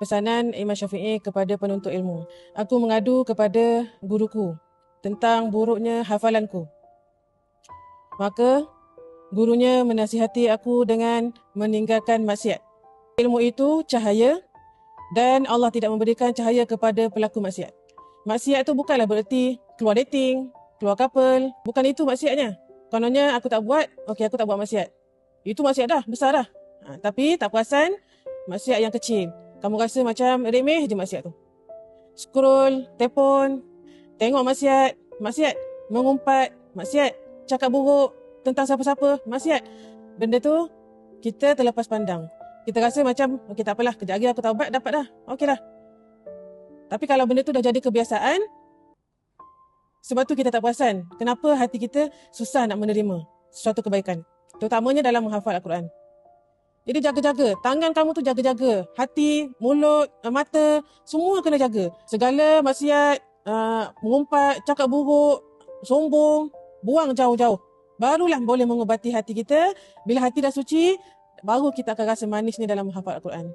Pesanan Imam Syafi'i kepada penuntut ilmu. Aku mengadu kepada guruku tentang buruknya hafalanku. Maka gurunya menasihati aku dengan meninggalkan maksiat. Ilmu itu cahaya dan Allah tidak memberikan cahaya kepada pelaku maksiat. Maksiat itu bukanlah bererti keluar dating, keluar couple. Bukan itu maksiatnya. Kononnya aku tak buat, okey aku tak buat maksiat. Itu maksiat dah, besar dah. Tapi tak perasan maksiat yang kecil. Kamu rasa macam remeh je maksiat tu. Scroll, telefon, tengok maksiat, mengumpat, maksiat, cakap buruk tentang siapa-siapa, maksiat. Benda tu kita terlepas pandang. Kita rasa macam, okey tak apalah, kejap lagi aku taubat, dapat dah. Okey dah. Tapi kalau benda tu dah jadi kebiasaan, sebab tu kita tak perasan kenapa hati kita susah nak menerima sesuatu kebaikan. Terutamanya dalam menghafal Al-Quran. Jadi jaga-jaga. Tangan kamu tu jaga-jaga. Hati, mulut, mata, semua kena jaga. Segala maksiat, mengumpat, cakap buruk, sombong, buang jauh-jauh. Barulah boleh mengubati hati kita. Bila hati dah suci, baru kita akan rasa manisnya dalam menghafal Al-Quran.